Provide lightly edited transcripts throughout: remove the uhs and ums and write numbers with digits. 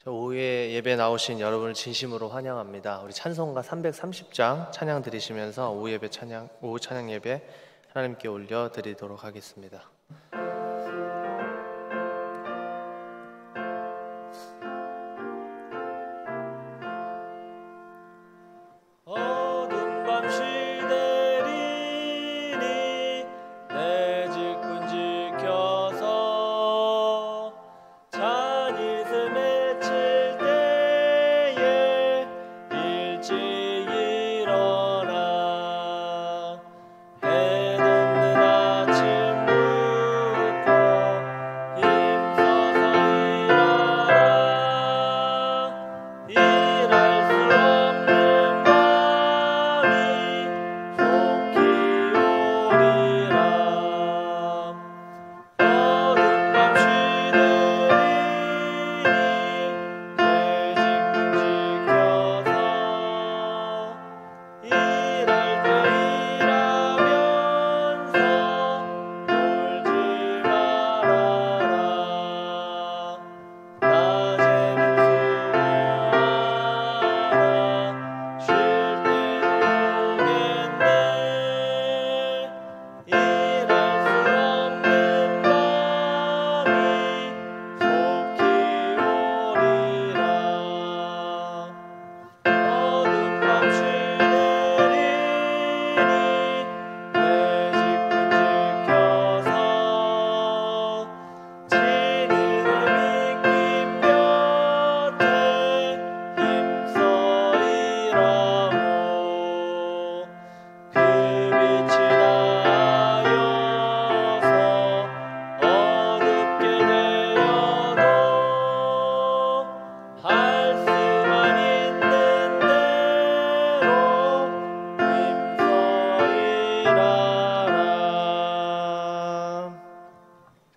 오후에 예배 나오신 여러분을 진심으로 환영합니다. 우리 찬송가 330장 찬양 드리시면서 오후 찬양 예배 하나님께 올려 드리도록 하겠습니다.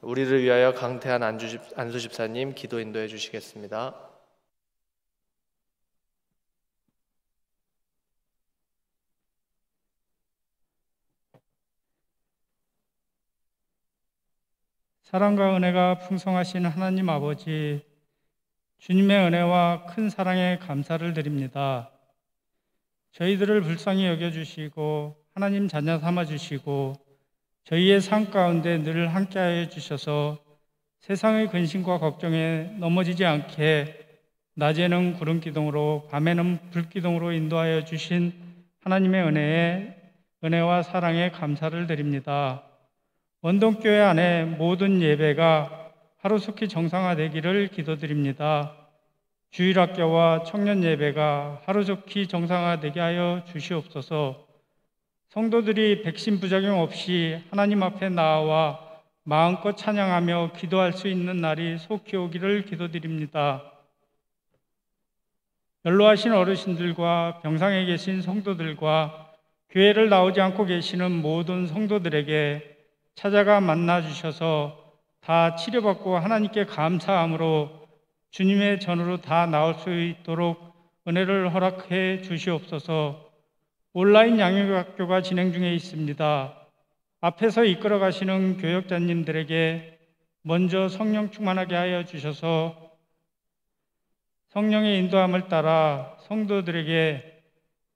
우리를 위하여 강태한 안수 집사님 기도 인도해 주시겠습니다. 사랑과 은혜가 풍성하신 하나님 아버지, 주님의 은혜와 큰 사랑에 감사를 드립니다. 저희들을 불쌍히 여겨주시고 하나님 자녀 삼아주시고 저희의 삶 가운데 늘 함께하여 주셔서 세상의 근심과 걱정에 넘어지지 않게 낮에는 구름 기둥으로 밤에는 불 기둥으로 인도하여 주신 하나님의 은혜와 사랑에 감사를 드립니다. 원동교회 안에 모든 예배가 하루속히 정상화되기를 기도드립니다. 주일학교와 청년 예배가 하루속히 정상화되게 하여 주시옵소서. 성도들이 백신 부작용 없이 하나님 앞에 나와 마음껏 찬양하며 기도할 수 있는 날이 속히 오기를 기도드립니다. 연로하신 어르신들과 병상에 계신 성도들과 교회를 나오지 않고 계시는 모든 성도들에게 찾아가 만나 주셔서 다 치료받고 하나님께 감사함으로 주님의 전으로 다 나올 수 있도록 은혜를 허락해 주시옵소서. 온라인 양육학교가 진행 중에 있습니다. 앞에서 이끌어 가시는 교역자님들에게 먼저 성령 충만하게 하여 주셔서 성령의 인도함을 따라 성도들에게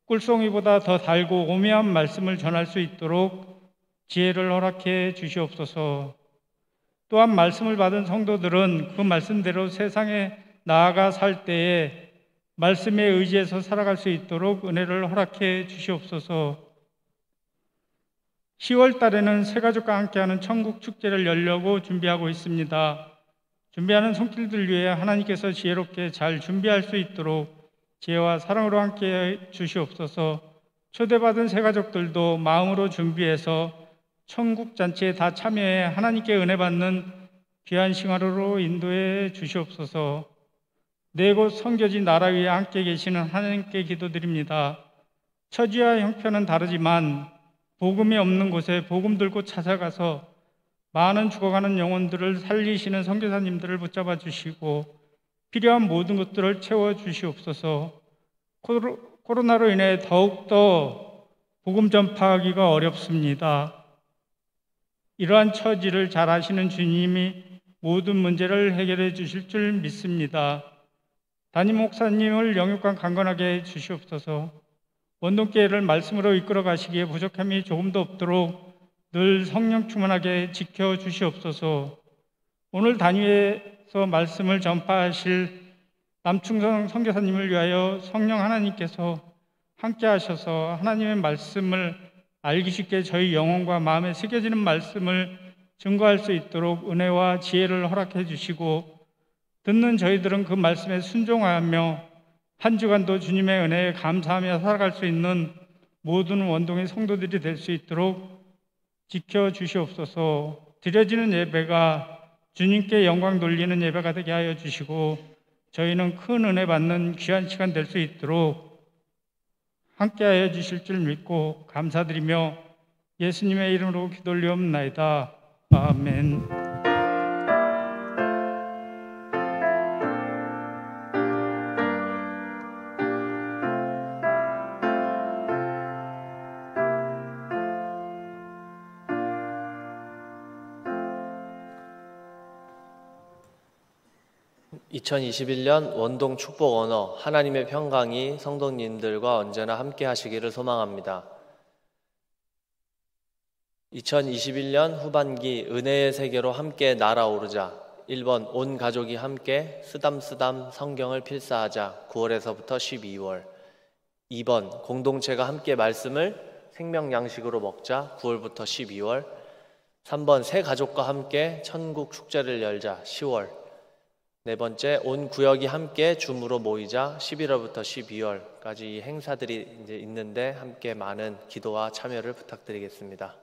꿀송이보다 더 달고 오묘한 말씀을 전할 수 있도록 지혜를 허락해 주시옵소서. 또한 말씀을 받은 성도들은 그 말씀대로 세상에 나아가 살 때에 말씀에 의지해서 살아갈 수 있도록 은혜를 허락해 주시옵소서. 10월 달에는 새가족과 함께하는 천국 축제를 열려고 준비하고 있습니다. 준비하는 손길들 위해 하나님께서 지혜롭게 잘 준비할 수 있도록 지혜와 사랑으로 함께해 주시옵소서. 초대받은 새가족들도 마음으로 준비해서 천국 잔치에 다 참여해 하나님께 은혜 받는 귀한 싱하루로 인도해 주시옵소서. 네 곳 성겨진 나라 위에 함께 계시는 하나님께 기도드립니다. 처지와 형편은 다르지만 복음이 없는 곳에 복음 들고 찾아가서 많은 죽어가는 영혼들을 살리시는 선교사님들을 붙잡아 주시고 필요한 모든 것들을 채워 주시옵소서. 코로나로 인해 더욱더 복음 전파하기가 어렵습니다. 이러한 처지를 잘 아시는 주님이 모든 문제를 해결해 주실 줄 믿습니다. 담임 목사님을 영육간 강건하게 해 주시옵소서. 원동교회를 말씀으로 이끌어 가시기에 부족함이 조금도 없도록 늘 성령 충만하게 지켜 주시옵소서. 오늘 단위에서 말씀을 전파하실 남충성 선교사님을 위하여 성령 하나님께서 함께 하셔서 하나님의 말씀을 알기 쉽게 저희 영혼과 마음에 새겨지는 말씀을 증거할 수 있도록 은혜와 지혜를 허락해 주시고, 듣는 저희들은 그 말씀에 순종하며 한 주간도 주님의 은혜에 감사하며 살아갈 수 있는 모든 원동의 성도들이 될 수 있도록 지켜주시옵소서. 드려지는 예배가 주님께 영광 돌리는 예배가 되게 하여 주시고, 저희는 큰 은혜 받는 귀한 시간 될 수 있도록 함께하여 주실 줄 믿고 감사드리며 예수님의 이름으로 기도 올리옵나이다. 아멘. 2021년 원동 축복 언어 하나님의 평강이 성도님들과 언제나 함께 하시기를 소망합니다. 2021년 후반기 은혜의 세계로 함께 날아오르자. 1번 온 가족이 함께 쓰담쓰담 성경을 필사하자. 9월에서부터 12월. 2번 공동체가 함께 말씀을 생명 양식으로 먹자. 9월부터 12월. 3번 새 가족과 함께 천국 축제를 열자. 10월. 네 번째, 온 구역이 함께 줌으로 모이자. 11월부터 12월까지 이 행사들이 이제 있는데 함께 많은 기도와 참여를 부탁드리겠습니다.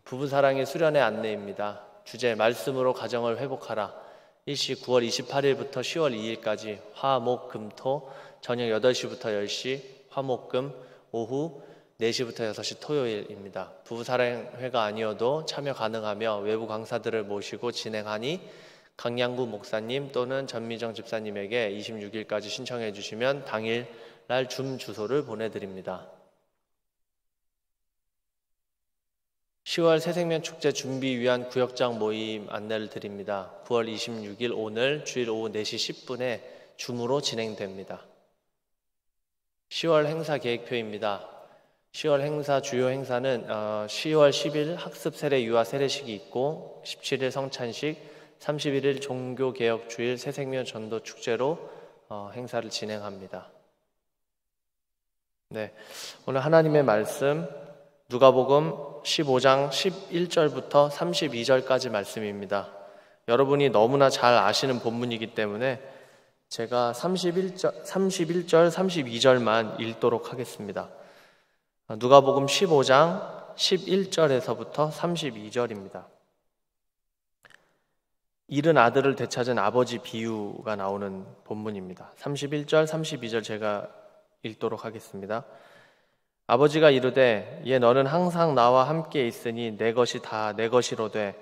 부부사랑의 수련회 안내입니다. 주제 말씀으로 가정을 회복하라. 일시 9월 28일부터 10월 2일까지 화, 목, 금, 토 저녁 8시부터 10시, 화, 목, 금 오후 4시부터 6시 토요일입니다. 부부사랑회가 아니어도 참여 가능하며 외부 강사들을 모시고 진행하니 강양구 목사님 또는 전미정 집사님에게 26일까지 신청해 주시면 당일날 줌 주소를 보내드립니다. 10월 새생명 축제 준비 위한 구역장 모임 안내를 드립니다. 9월 26일 오늘 주일 오후 4시 10분에 줌으로 진행됩니다. 10월 행사 계획표입니다. 10월 행사 주요 행사는 10월 10일 학습 세례 유아 세례식이 있고 17일 성찬식, 31일 종교개혁 주일 새생명 전도 축제로 행사를 진행합니다. 네, 오늘 하나님의 말씀 누가복음 15장 11절부터 32절까지 말씀입니다. 여러분이 너무나 잘 아시는 본문이기 때문에 제가 31절, 32절만 읽도록 하겠습니다. 누가복음 15장 11절에서부터 32절입니다. 잃은 아들을 되찾은 아버지 비유가 나오는 본문입니다. 31절, 32절 제가 읽도록 하겠습니다. 아버지가 이르되 얘 너는 항상 나와 함께 있으니 내 것이 다 내 것이로되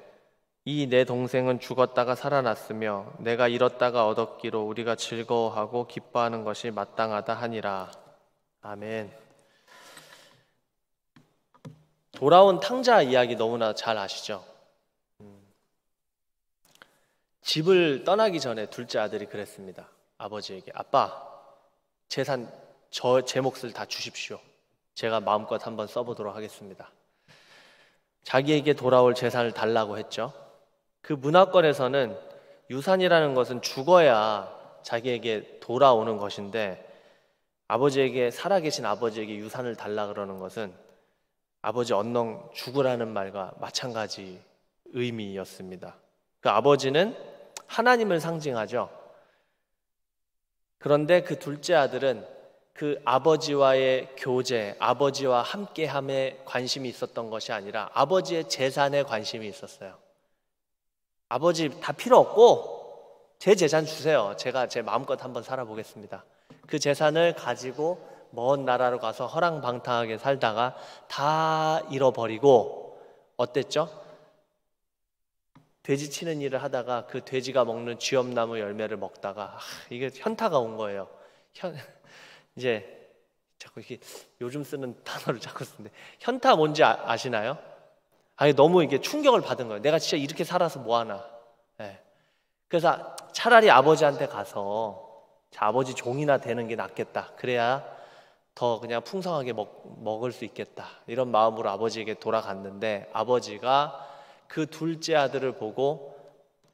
이 내 동생은 죽었다가 살아났으며 내가 잃었다가 얻었기로 우리가 즐거워하고 기뻐하는 것이 마땅하다 하니라. 아멘. 돌아온 탕자 이야기 너무나 잘 아시죠? 집을 떠나기 전에 둘째 아들이 그랬습니다. 아버지에게 아빠 재산 제 몫을 다 주십시오. 제가 마음껏 한번 써보도록 하겠습니다. 자기에게 돌아올 재산을 달라고 했죠. 그 문화권에서는 유산이라는 것은 죽어야 자기에게 돌아오는 것인데 아버지에게 살아계신 아버지에게 유산을 달라 그러는 것은 아버지 언능 죽으라는 말과 마찬가지 의미였습니다. 그 아버지는 하나님을 상징하죠. 그런데 그 둘째 아들은 그 아버지와의 교제, 아버지와 함께함에 관심이 있었던 것이 아니라 아버지의 재산에 관심이 있었어요. 아버지 다 필요 없고 제 재산 주세요. 제가 제 마음껏 한번 살아보겠습니다. 그 재산을 가지고 먼 나라로 가서 허랑방탕하게 살다가 다 잃어버리고 어땠죠? 돼지 치는 일을 하다가 그 돼지가 먹는 쥐엄나무 열매를 먹다가 이게 현타가 온 거예요. 이제 자꾸 이렇게 요즘 쓰는 단어를 자꾸 쓰는데 현타 뭔지 아시나요? 아니 너무 이게 충격을 받은 거예요. 내가 진짜 이렇게 살아서 뭐 하나. 네. 그래서 차라리 아버지한테 가서 아버지 종이나 되는 게 낫겠다. 그래야 더 그냥 풍성하게 먹을 수 있겠다. 이런 마음으로 아버지에게 돌아갔는데 아버지가 그 둘째 아들을 보고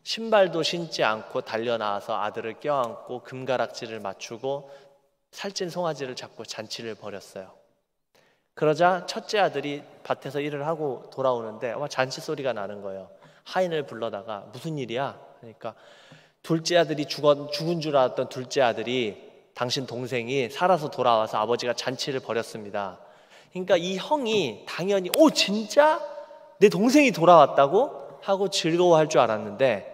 신발도 신지 않고 달려나와서 아들을 껴안고 금가락지를 맞추고 살찐 송아지를 잡고 잔치를 벌였어요. 그러자 첫째 아들이 밭에서 일을 하고 돌아오는데 잔치 소리가 나는 거예요. 하인을 불러다가 무슨 일이야? 그러니까 둘째 아들이 죽은 줄 알았던 둘째 아들이 당신 동생이 살아서 돌아와서 아버지가 잔치를 벌였습니다. 그러니까 이 형이 당연히 진짜? 내 동생이 돌아왔다고? 하고 즐거워할 줄 알았는데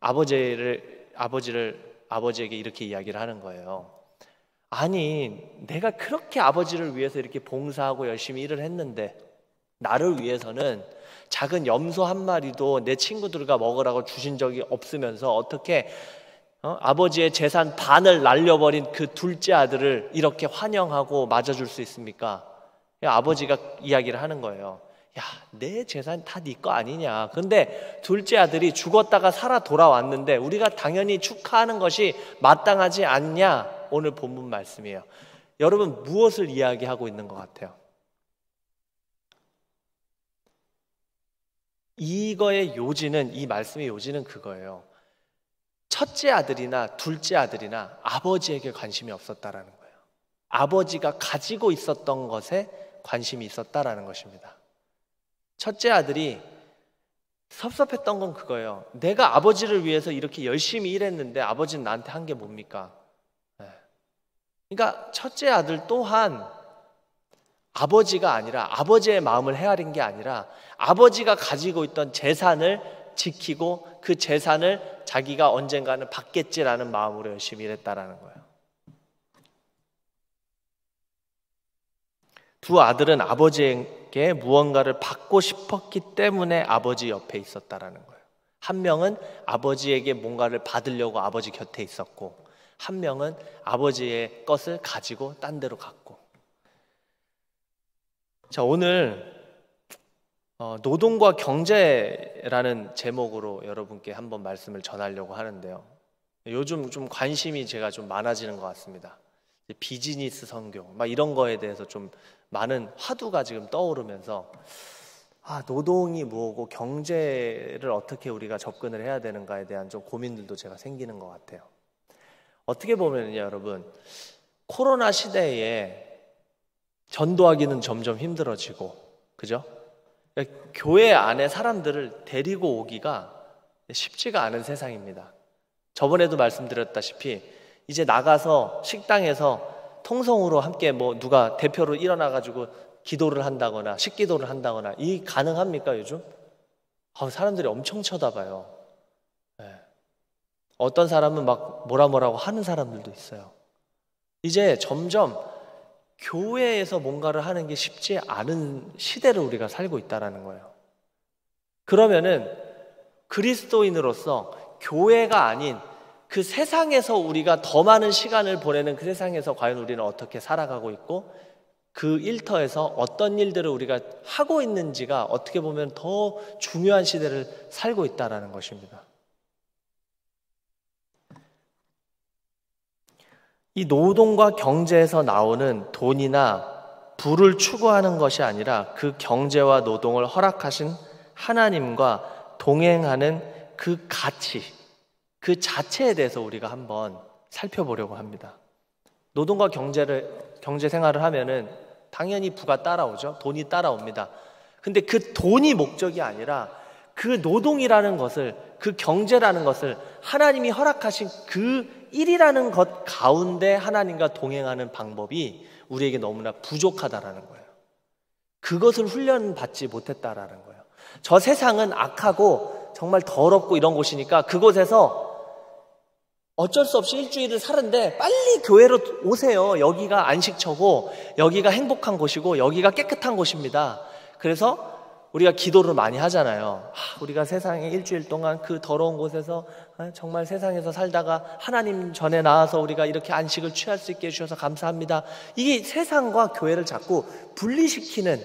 아버지에게 이렇게 이야기를 하는 거예요. 아니, 내가 그렇게 아버지를 위해서 이렇게 봉사하고 열심히 일을 했는데 나를 위해서는 작은 염소 한 마리도 내 친구들과 먹으라고 주신 적이 없으면서 어떻게 아버지의 재산 반을 날려버린 그 둘째 아들을 이렇게 환영하고 맞아줄 수 있습니까? 아버지가 이야기를 하는 거예요. 야, 내 재산 다 네 거 아니냐. 근데 둘째 아들이 죽었다가 살아 돌아왔는데 우리가 당연히 축하하는 것이 마땅하지 않냐. 오늘 본문 말씀이에요. 여러분 무엇을 이야기하고 있는 것 같아요? 이거의 요지는, 이 말씀의 요지는 그거예요. 첫째 아들이나 둘째 아들이나 아버지에게 관심이 없었다라는 거예요. 아버지가 가지고 있었던 것에 관심이 있었다라는 것입니다. 첫째 아들이 섭섭했던 건 그거예요. 내가 아버지를 위해서 이렇게 열심히 일했는데 아버지는 나한테 한 게 뭡니까? 그러니까 첫째 아들 또한 아버지가 아니라, 아버지의 마음을 헤아린 게 아니라 아버지가 가지고 있던 재산을 지키고 그 재산을 자기가 언젠가는 받겠지라는 마음으로 열심히 일했다라는 거예요. 두 아들은 아버지에게 무언가를 받고 싶었기 때문에 아버지 옆에 있었다라는 거예요. 한 명은 아버지에게 뭔가를 받으려고 아버지 곁에 있었고, 한 명은 아버지의 것을 가지고 딴 데로 갔고. 자, 오늘 노동과 경제라는 제목으로 여러분께 한번 말씀을 전하려고 하는데요. 요즘 좀 관심이 제가 좀 많아지는 것 같습니다. 비즈니스 선교 막 이런 거에 대해서 좀 많은 화두가 지금 떠오르면서 노동이 뭐고 경제를 어떻게 우리가 접근을 해야 되는가에 대한 좀 고민들도 제가 생기는 것 같아요. 어떻게 보면요, 여러분, 코로나 시대에 전도하기는 점점 힘들어지고, 그죠? 그러니까 교회 안에 사람들을 데리고 오기가 쉽지가 않은 세상입니다. 저번에도 말씀드렸다시피 이제 나가서 식당에서 통성으로 함께 누가 대표로 일어나가지고 기도를 한다거나 식기도를 한다거나 이 가능합니까 요즘? 사람들이 엄청 쳐다봐요. 어떤 사람은 막 뭐라고 하는 사람들도 있어요. 이제 점점 교회에서 뭔가를 하는 게 쉽지 않은 시대를 우리가 살고 있다는 거예요. 그러면은 그리스도인으로서 교회가 아닌 그 세상에서 우리가 더 많은 시간을 보내는 그 세상에서 과연 우리는 어떻게 살아가고 있고 그 일터에서 어떤 일들을 우리가 하고 있는지가 어떻게 보면 더 중요한 시대를 살고 있다는 것입니다. 이 노동과 경제에서 나오는 돈이나 부를 추구하는 것이 아니라 그 경제와 노동을 허락하신 하나님과 동행하는 그 가치, 그 자체에 대해서 우리가 한번 살펴보려고 합니다. 노동과 경제 생활을 하면은 당연히 부가 따라오죠. 돈이 따라옵니다. 근데 그 돈이 목적이 아니라 그 노동이라는 것을, 그 경제라는 것을 하나님이 허락하신 그 일이라는 것 가운데 하나님과 동행하는 방법이 우리에게 너무나 부족하다라는 거예요. 그것을 훈련받지 못했다라는 거예요. 저 세상은 악하고 정말 더럽고 이런 곳이니까 그곳에서 어쩔 수 없이 일주일을 사는데 빨리 교회로 오세요. 여기가 안식처고 여기가 행복한 곳이고 여기가 깨끗한 곳입니다. 그래서 우리가 기도를 많이 하잖아요. 우리가 세상에 일주일 동안 그 더러운 곳에서 정말 세상에서 살다가 하나님 전에 나와서 우리가 이렇게 안식을 취할 수 있게 해주셔서 감사합니다. 이게 세상과 교회를 자꾸 분리시키는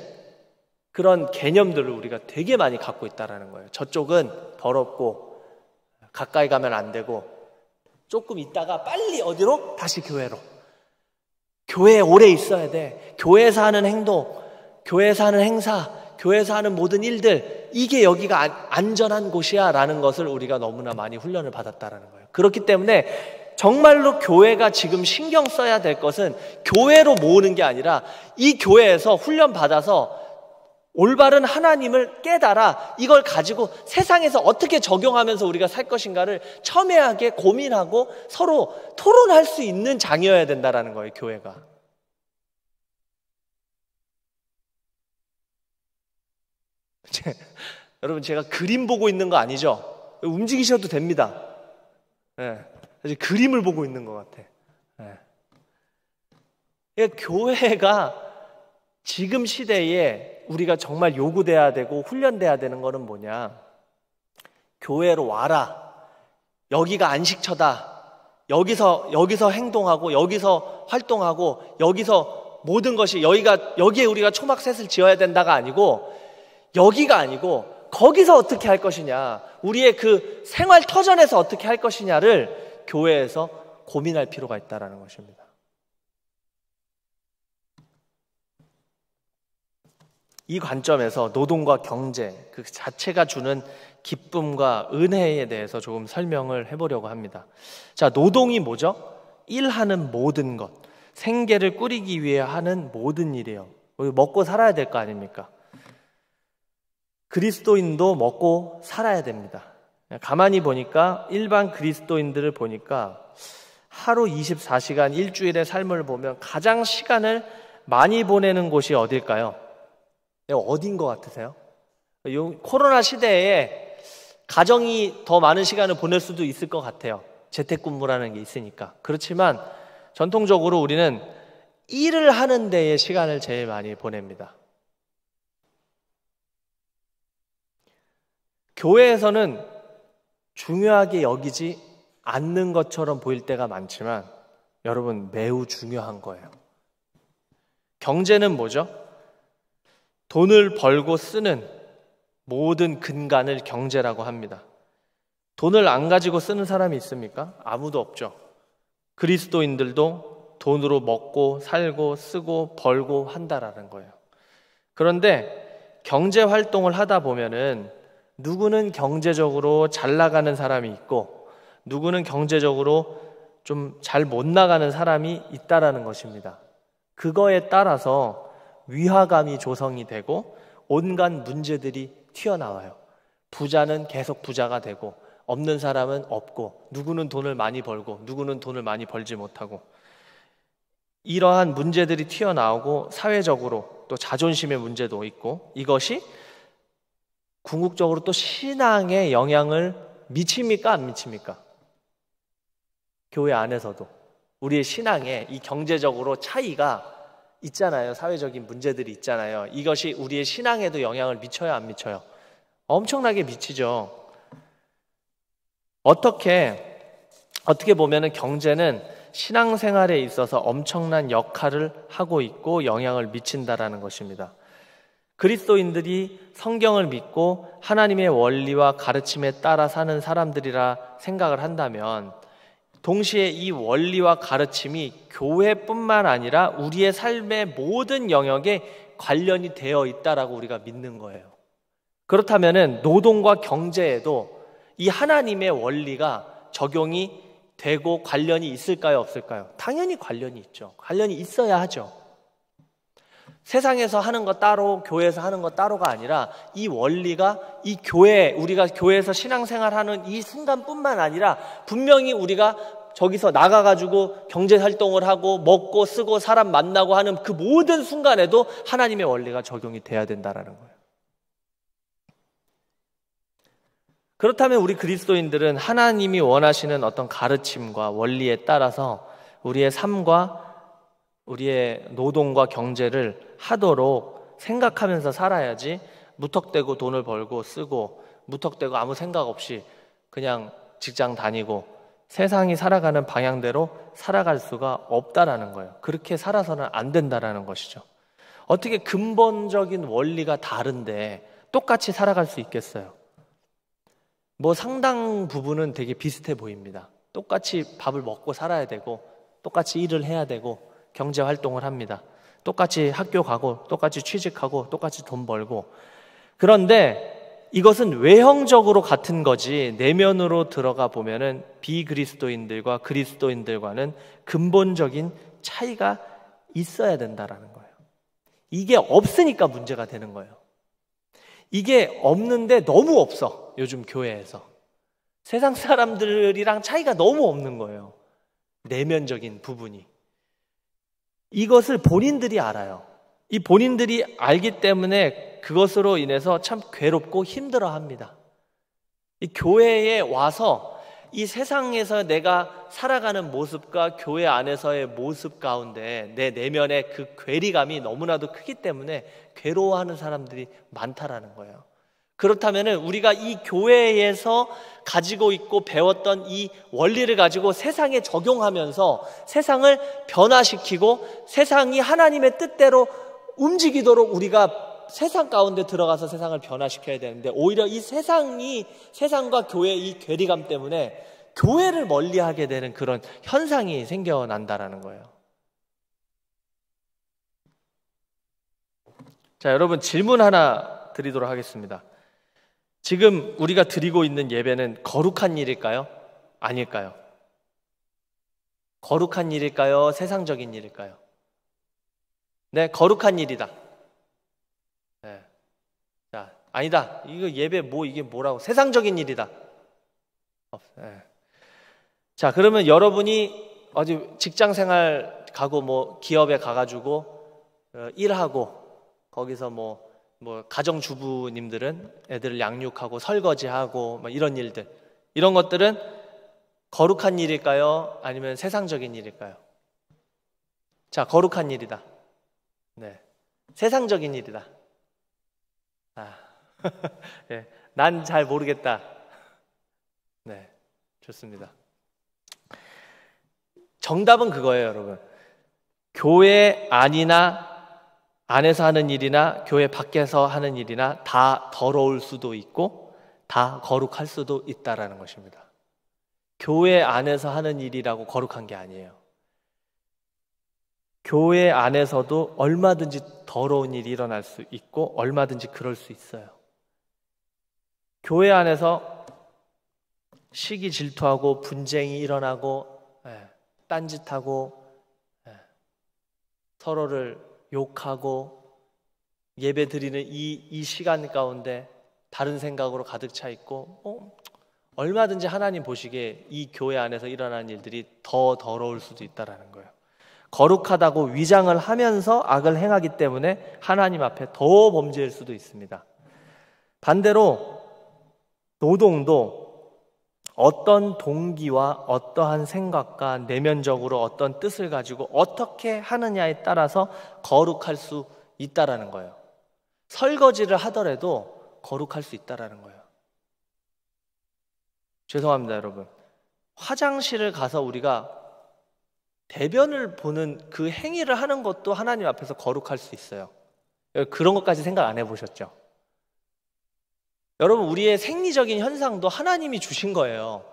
그런 개념들을 우리가 되게 많이 갖고 있다는 거예요. 저쪽은 더럽고 가까이 가면 안 되고 조금 있다가 빨리 어디로? 다시 교회로. 교회에 오래 있어야 돼. 교회에서 하는 행동, 교회에서 하는 행사, 교회에서 하는 모든 일들, 이게 여기가 안전한 곳이야 라는 것을 우리가 너무나 많이 훈련을 받았다라는 거예요. 그렇기 때문에 정말로 교회가 지금 신경 써야 될 것은 교회로 모으는 게 아니라 이 교회에서 훈련 받아서 올바른 하나님을 깨달아 이걸 가지고 세상에서 어떻게 적용하면서 우리가 살 것인가를 첨예하게 고민하고 서로 토론할 수 있는 장이어야 된다라는 거예요, 교회가. 여러분, 제가 그림 보고 있는 거 아니죠? 움직이셔도 됩니다. 네, 그림을 보고 있는 것 같아. 네. 그러니까 교회가 지금 시대에 우리가 정말 요구돼야 되고 훈련돼야 되는 거는 뭐냐? 교회로 와라. 여기가 안식처다. 여기서 행동하고 여기서 활동하고 여기서 모든 것이 여기에 우리가 초막셋을 지어야 된다가 아니고, 여기가 아니고 거기서 어떻게 할 것이냐, 우리의 그 생활 터전에서 어떻게 할 것이냐를 교회에서 고민할 필요가 있다는 것입니다. 이 관점에서 노동과 경제 그 자체가 주는 기쁨과 은혜에 대해서 조금 설명을 해보려고 합니다. 자, 노동이 뭐죠? 일하는 모든 것, 생계를 꾸리기 위해 하는 모든 일이에요. 먹고 살아야 될 거 아닙니까? 그리스도인도 먹고 살아야 됩니다. 가만히 보니까 일반 그리스도인들을 보니까 하루 24시간 일주일의 삶을 보면 가장 시간을 많이 보내는 곳이 어딜까요? 어딘 것 같으세요? 코로나 시대에 가정이 더 많은 시간을 보낼 수도 있을 것 같아요. 재택근무라는 게 있으니까. 그렇지만 전통적으로 우리는 일을 하는 데에 시간을 제일 많이 보냅니다. 교회에서는 중요하게 여기지 않는 것처럼 보일 때가 많지만 여러분, 매우 중요한 거예요. 경제는 뭐죠? 돈을 벌고 쓰는 모든 근간을 경제라고 합니다. 돈을 안 가지고 쓰는 사람이 있습니까? 아무도 없죠. 그리스도인들도 돈으로 먹고 살고 쓰고 벌고 한다라는 거예요. 그런데 경제 활동을 하다 보면은 누구는 경제적으로 잘 나가는 사람이 있고 누구는 경제적으로 좀 잘 못 나가는 사람이 있다라는 것입니다. 그거에 따라서 위화감이 조성이 되고 온갖 문제들이 튀어나와요. 부자는 계속 부자가 되고 없는 사람은 없고, 누구는 돈을 많이 벌고 누구는 돈을 많이 벌지 못하고, 이러한 문제들이 튀어나오고 사회적으로 또 자존심의 문제도 있고, 이것이 궁극적으로 또 신앙에 영향을 미칩니까 안 미칩니까? 교회 안에서도 우리의 신앙에 이 경제적으로 차이가 있잖아요. 사회적인 문제들이 있잖아요. 이것이 우리의 신앙에도 영향을 미쳐요 안 미쳐요? 엄청나게 미치죠. 어떻게 보면은 경제는 신앙생활에 있어서 엄청난 역할을 하고 있고 영향을 미친다라는 것입니다. 그리스도인들이 성경을 믿고 하나님의 원리와 가르침에 따라 사는 사람들이라 생각을 한다면, 동시에 이 원리와 가르침이 교회뿐만 아니라 우리의 삶의 모든 영역에 관련이 되어 있다라고 우리가 믿는 거예요. 그렇다면은 노동과 경제에도 이 하나님의 원리가 적용이 되고 관련이 있을까요, 없을까요? 당연히 관련이 있죠. 관련이 있어야 하죠. 세상에서 하는 거 따로, 교회에서 하는 거 따로가 아니라 이 원리가 이 교회, 우리가 교회에서 신앙생활하는 이 순간뿐만 아니라 분명히 우리가 저기서 나가가지고 경제활동을 하고 먹고 쓰고 사람 만나고 하는 그 모든 순간에도 하나님의 원리가 적용이 돼야 된다는 거예요. 그렇다면 우리 그리스도인들은 하나님이 원하시는 어떤 가르침과 원리에 따라서 우리의 삶과 우리의 노동과 경제를 하도록 생각하면서 살아야지, 무턱대고 돈을 벌고 쓰고 무턱대고 아무 생각 없이 그냥 직장 다니고 세상이 살아가는 방향대로 살아갈 수가 없다라는 거예요. 그렇게 살아서는 안 된다라는 것이죠. 어떻게 근본적인 원리가 다른데 똑같이 살아갈 수 있겠어요? 뭐 상당 부분은 되게 비슷해 보입니다. 똑같이 밥을 먹고 살아야 되고 똑같이 일을 해야 되고 경제 활동을 합니다. 똑같이 학교 가고 똑같이 취직하고 똑같이 돈 벌고. 그런데 이것은 외형적으로 같은 거지 내면으로 들어가 보면은 비그리스도인들과 그리스도인들과는 근본적인 차이가 있어야 된다라는 거예요. 이게 없으니까 문제가 되는 거예요. 이게 없는데 너무 없어. 요즘 교회에서 세상 사람들이랑 차이가 너무 없는 거예요. 내면적인 부분이. 이것을 본인들이 알아요. 이 본인들이 알기 때문에 그것으로 인해서 참 괴롭고 힘들어합니다. 이 교회에 와서 이 세상에서 내가 살아가는 모습과 교회 안에서의 모습 가운데 내 내면의 그 괴리감이 너무나도 크기 때문에 괴로워하는 사람들이 많다라는 거예요. 그렇다면 우리가 이 교회에서 가지고 있고 배웠던 이 원리를 가지고 세상에 적용하면서 세상을 변화시키고 세상이 하나님의 뜻대로 움직이도록 우리가 세상 가운데 들어가서 세상을 변화시켜야 되는데, 오히려 이 세상과 교회의 이 괴리감 때문에 교회를 멀리하게 되는 그런 현상이 생겨난다라는 거예요. 자, 여러분 질문 하나 드리도록 하겠습니다. 지금 우리가 드리고 있는 예배는 거룩한 일일까요? 아닐까요? 거룩한 일일까요? 세상적인 일일까요? 네, 거룩한 일이다. 네. 자, 아니다. 이거 예배 이게 뭐라고? 세상적인 일이다. 네. 자, 그러면 여러분이 어디 직장 생활 가고 기업에 가가지고 일하고 거기서 가정주부님들은 애들을 양육하고 설거지하고 이런 일들, 이런 것들은 거룩한 일일까요? 아니면 세상적인 일일까요? 자, 거룩한 일이다. 네, 세상적인 일이다. 네, 난 잘 모르겠다. 네, 좋습니다. 정답은 그거예요, 여러분. 교회 안에서 하는 일이나 교회 밖에서 하는 일이나 다 더러울 수도 있고 다 거룩할 수도 있다라는 것입니다. 교회 안에서 하는 일이라고 거룩한 게 아니에요. 교회 안에서도 얼마든지 더러운 일이 일어날 수 있고 얼마든지 그럴 수 있어요. 교회 안에서 시기 질투하고 분쟁이 일어나고 딴짓하고 서로를 욕하고 예배 드리는 이 시간 가운데 다른 생각으로 가득 차 있고 얼마든지 하나님 보시기에 이 교회 안에서 일어나는 일들이 더 더러울 수도 있다라는 거예요. 거룩하다고 위장을 하면서 악을 행하기 때문에 하나님 앞에 더 범죄일 수도 있습니다. 반대로 노동도 어떤 동기와 어떠한 생각과 내면적으로 어떤 뜻을 가지고 어떻게 하느냐에 따라서 거룩할 수 있다라는 거예요. 설거지를 하더라도 거룩할 수 있다라는 거예요. 죄송합니다, 여러분. 화장실을 가서 우리가 대변을 보는 그 행위를 하는 것도 하나님 앞에서 거룩할 수 있어요. 그런 것까지 생각 안 해보셨죠? 여러분, 우리의 생리적인 현상도 하나님이 주신 거예요.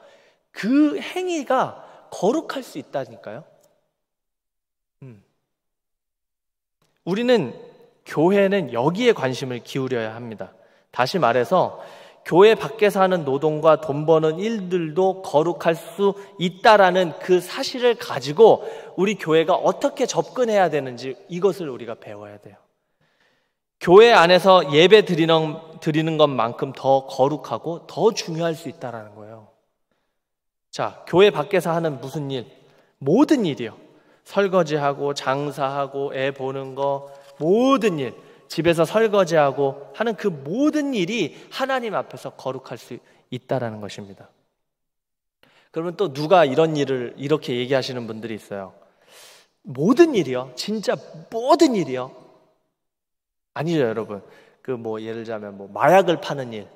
그 행위가 거룩할 수 있다니까요. 우리는 교회는 여기에 관심을 기울여야 합니다. 다시 말해서 교회 밖에서 하는 노동과 돈 버는 일들도 거룩할 수 있다라는 그 사실을 가지고 우리 교회가 어떻게 접근해야 되는지 이것을 우리가 배워야 돼요. 교회 안에서 예배 드리는 것만큼 더 거룩하고 더 중요할 수 있다는 거예요. 자, 교회 밖에서 하는 무슨 일? 모든 일이요. 설거지하고 장사하고 애 보는 거, 모든 일, 집에서 설거지하고 하는 그 모든 일이 하나님 앞에서 거룩할 수 있다는 것입니다. 그러면 또 누가 이런 일을 이렇게 얘기하시는 분들이 있어요. 모든 일이요? 진짜 모든 일이요? 아니죠, 여러분. 예를 들자면 마약을 파는 일.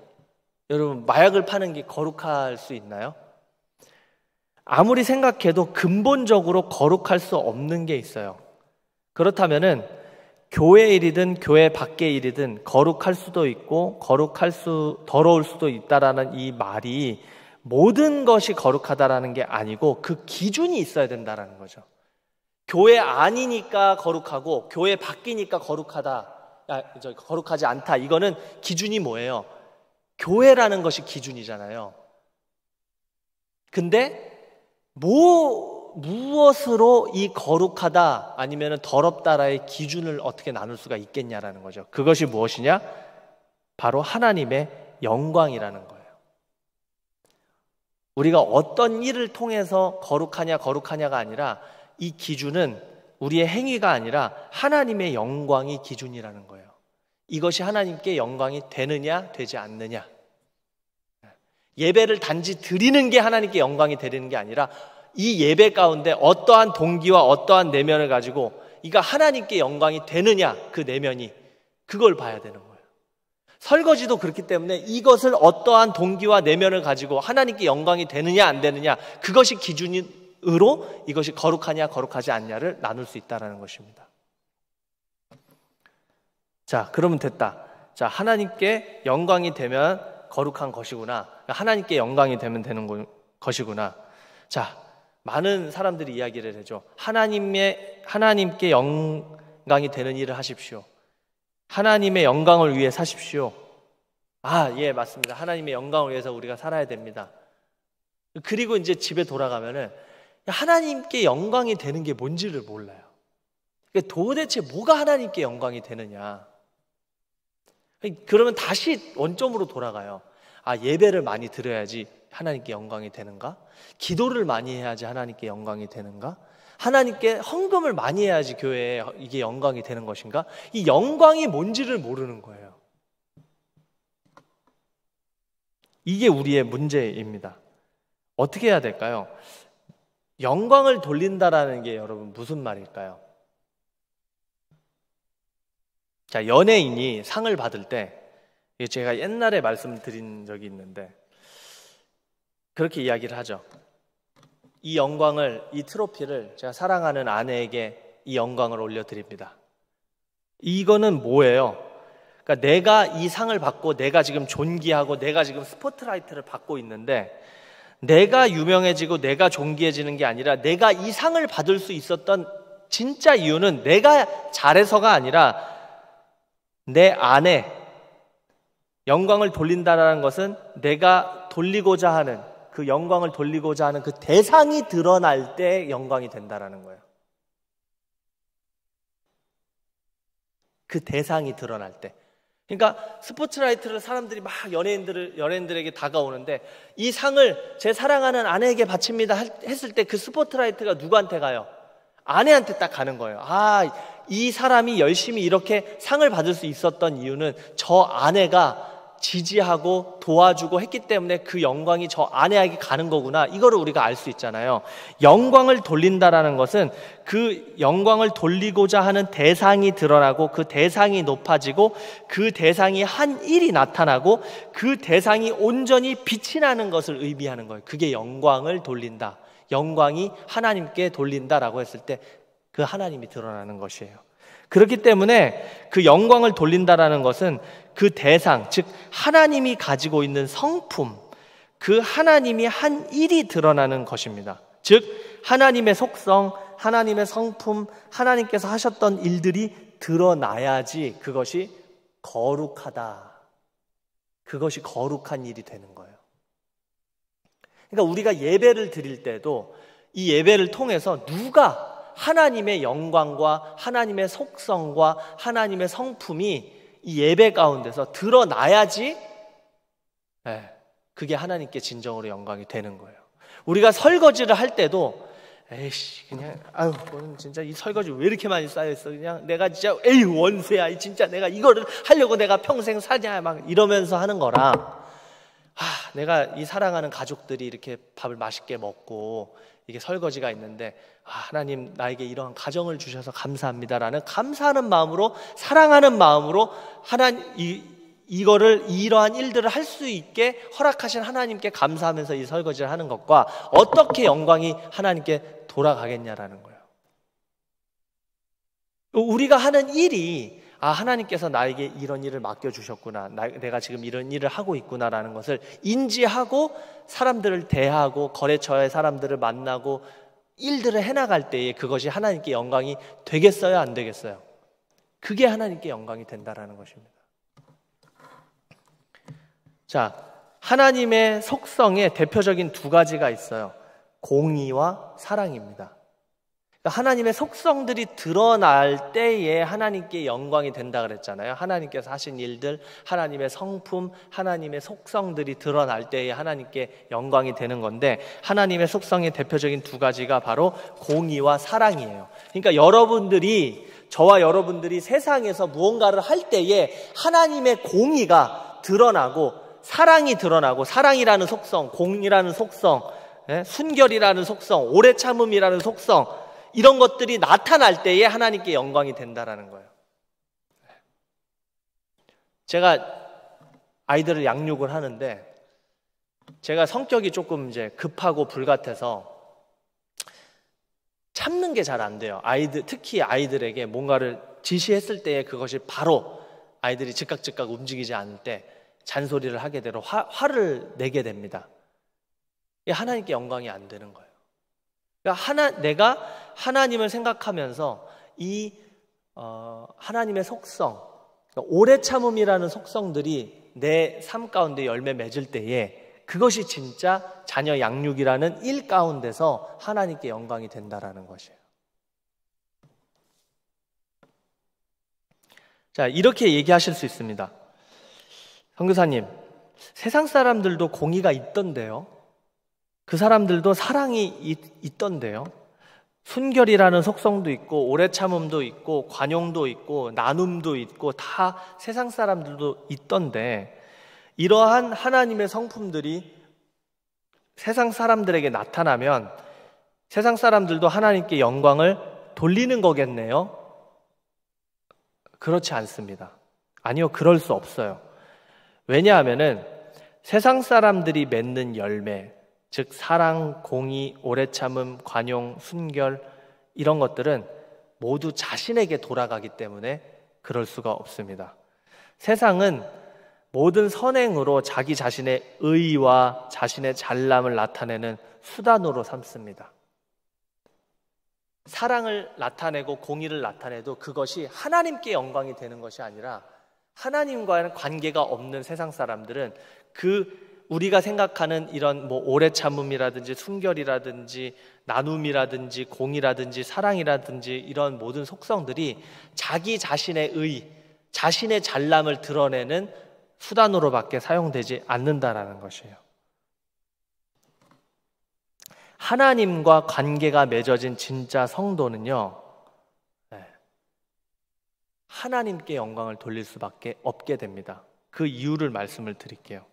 여러분, 마약을 파는 게 거룩할 수 있나요? 아무리 생각해도 근본적으로 거룩할 수 없는 게 있어요. 그렇다면은 교회 일이든 교회 밖의 일이든 거룩할 수도 있고 더러울 수도 있다라는 이 말이 모든 것이 거룩하다라는 게 아니고 그 기준이 있어야 된다라는 거죠. 교회 아니니까 거룩하고 교회 밖이니까 거룩하지 않다. 이거는 기준이 뭐예요? 교회라는 것이 기준이잖아요. 근데 무엇으로 이 거룩하다 아니면 더럽다라의 기준을 어떻게 나눌 수가 있겠냐라는 거죠. 그것이 무엇이냐? 바로 하나님의 영광이라는 거예요. 우리가 어떤 일을 통해서 거룩하냐가 아니라 이 기준은 우리의 행위가 아니라 하나님의 영광이 기준이라는 거예요. 이것이 하나님께 영광이 되느냐 되지 않느냐. 예배를 단지 드리는 게 하나님께 영광이 되는 게 아니라 이 예배 가운데 어떠한 동기와 어떠한 내면을 가지고 이가 하나님께 영광이 되느냐, 그 내면이, 그걸 봐야 되는 거예요. 설거지도 그렇기 때문에 이것을 어떠한 동기와 내면을 가지고 하나님께 영광이 되느냐 안 되느냐, 그것이 기준으로 이것이 거룩하냐 거룩하지 않냐를 나눌 수 있다는 것입니다. 자, 그러면 됐다. 자, 하나님께 영광이 되면 거룩한 것이구나. 하나님께 영광이 되면 되는 것이구나. 자, 많은 사람들이 이야기를 해줘. 하나님께 영광이 되는 일을 하십시오. 하나님의 영광을 위해 사십시오. 아, 예, 맞습니다. 하나님의 영광을 위해서 우리가 살아야 됩니다. 그리고 이제 집에 돌아가면은 하나님께 영광이 되는 게 뭔지를 몰라요. 도대체 뭐가 하나님께 영광이 되느냐. 그러면 다시 원점으로 돌아가요. 아, 예배를 많이 드려야지 하나님께 영광이 되는가? 기도를 많이 해야지 하나님께 영광이 되는가? 하나님께 헌금을 많이 해야지 교회에 이게 영광이 되는 것인가? 이 영광이 뭔지를 모르는 거예요. 이게 우리의 문제입니다. 어떻게 해야 될까요? 영광을 돌린다라는 게 여러분 무슨 말일까요? 자, 연예인이 상을 받을 때, 제가 옛날에 말씀드린 적이 있는데 그렇게 이야기를 하죠. 이 영광을, 이 트로피를 제가 사랑하는 아내에게 이 영광을 올려드립니다. 이거는 뭐예요? 그러니까 내가 이 상을 받고 내가 지금 존귀하고 내가 지금 스포트라이트를 받고 있는데 내가 유명해지고 내가 존귀해지는 게 아니라 내가 이 상을 받을 수 있었던 진짜 이유는 내가 잘해서가 아니라 내 안에 영광을 돌린다라는 것은 내가 돌리고자 하는 그 영광을 돌리고자 하는 그 대상이 드러날 때 영광이 된다라는 거예요. 그 대상이 드러날 때. 그러니까 스포트라이트를 사람들이 막 연예인들에게 다가오는데 이 상을 제 사랑하는 아내에게 바칩니다 했을 때 그 스포트라이트가 누구한테 가요? 아내한테 딱 가는 거예요. 아, 이 사람이 열심히 이렇게 상을 받을 수 있었던 이유는 저 아내가 지지하고 도와주고 했기 때문에 그 영광이 저 아내에게 가는 거구나. 이거를 우리가 알 수 있잖아요. 영광을 돌린다라는 것은 그 영광을 돌리고자 하는 대상이 드러나고 그 대상이 높아지고 그 대상이 한 일이 나타나고 그 대상이 온전히 빛이 나는 것을 의미하는 거예요. 그게 영광을 돌린다. 영광이 하나님께 돌린다라고 했을 때 그 하나님이 드러나는 것이에요. 그렇기 때문에 그 영광을 돌린다라는 것은 그 대상, 즉 하나님이 가지고 있는 성품, 그 하나님이 한 일이 드러나는 것입니다. 즉 하나님의 속성, 하나님의 성품, 하나님께서 하셨던 일들이 드러나야지 그것이 거룩하다. 그것이 거룩한 일이 되는 거예요. 그러니까 우리가 예배를 드릴 때도 이 예배를 통해서 누가 하나님의 영광과 하나님의 속성과 하나님의 성품이 이 예배 가운데서 드러나야지 그게 하나님께 진정으로 영광이 되는 거예요. 우리가 설거지를 할 때도 에이씨 그냥 너는 진짜 이 설거지 왜 이렇게 많이 쌓여있어, 그냥 내가 진짜 에이 원수야, 진짜 내가 이거를 하려고 내가 평생 사냐 막 이러면서 하는 거랑 내가 이 사랑하는 가족들이 이렇게 밥을 맛있게 먹고 이게 설거지가 있는데 하나님 나에게 이러한 가정을 주셔서 감사합니다라는 감사하는 마음으로, 사랑하는 마음으로 이러한 일들을 할 수 있게 허락하신 하나님께 감사하면서 이 설거지를 하는 것과 어떻게 영광이 하나님께 돌아가겠냐라는 거예요. 우리가 하는 일이 아, 하나님께서 나에게 이런 일을 맡겨주셨구나, 내가 지금 이런 일을 하고 있구나라는 것을 인지하고 사람들을 대하고 거래처의 사람들을 만나고 일들을 해나갈 때에 그것이 하나님께 영광이 되겠어요, 안 되겠어요? 그게 하나님께 영광이 된다라는 것입니다. 자, 하나님의 속성에 대표적인 두 가지가 있어요. 공의와 사랑입니다. 그러니까 하나님의 속성들이 드러날 때에 하나님께 영광이 된다 그랬잖아요. 하나님께서 하신 일들, 하나님의 성품, 하나님의 속성들이 드러날 때에 하나님께 영광이 되는 건데, 하나님의 속성의 대표적인 두 가지가 바로 공의와 사랑이에요. 그러니까 저와 여러분들이 세상에서 무언가를 할 때에 하나님의 공의가 드러나고 사랑이 드러나고, 사랑이라는 속성, 공의라는 속성, 순결이라는 속성, 오래 참음이라는 속성, 이런 것들이 나타날 때에 하나님께 영광이 된다라는 거예요. 제가 아이들을 양육을 하는데, 제가 성격이 조금 이제 급하고 불같아서 참는 게 잘 안 돼요. 특히 아이들에게 뭔가를 지시했을 때에 그것이 바로 아이들이 즉각 움직이지 않을 때 잔소리를 하게 되고 화를 내게 됩니다. 이게 하나님께 영광이 안 되는 거예요. 그러니까 내가 하나님을 생각하면서 하나님의 속성, 그러니까 오래 참음이라는 속성들이 내 삶 가운데 열매 맺을 때에 그것이 진짜 자녀 양육이라는 일 가운데서 하나님께 영광이 된다라는 것이에요. 자, 이렇게 얘기하실 수 있습니다. 선교사님, 세상 사람들도 공의가 있던데요. 그 사람들도 사랑이 있던데요. 순결이라는 속성도 있고 오래 참음도 있고 관용도 있고 나눔도 있고 다 세상 사람들도 있던데, 이러한 하나님의 성품들이 세상 사람들에게 나타나면 세상 사람들도 하나님께 영광을 돌리는 거겠네요? 그렇지 않습니다. 아니요, 그럴 수 없어요. 왜냐하면은 세상 사람들이 맺는 열매, 즉 사랑, 공의, 오래 참음, 관용, 순결, 이런 것들은 모두 자신에게 돌아가기 때문에 그럴 수가 없습니다. 세상은 모든 선행으로 자기 자신의 의의와 자신의 잘남을 나타내는 수단으로 삼습니다. 사랑을 나타내고 공의를 나타내도 그것이 하나님께 영광이 되는 것이 아니라, 하나님과는 관계가 없는 세상 사람들은 우리가 생각하는 이런 오래 참음이라든지 순결이라든지 나눔이라든지 공의라든지 사랑이라든지 이런 모든 속성들이 자기 자신의 자신의 잘남을 드러내는 수단으로밖에 사용되지 않는다라는 것이에요. 하나님과 관계가 맺어진 진짜 성도는요, 하나님께 영광을 돌릴 수밖에 없게 됩니다. 그 이유를 말씀을 드릴게요.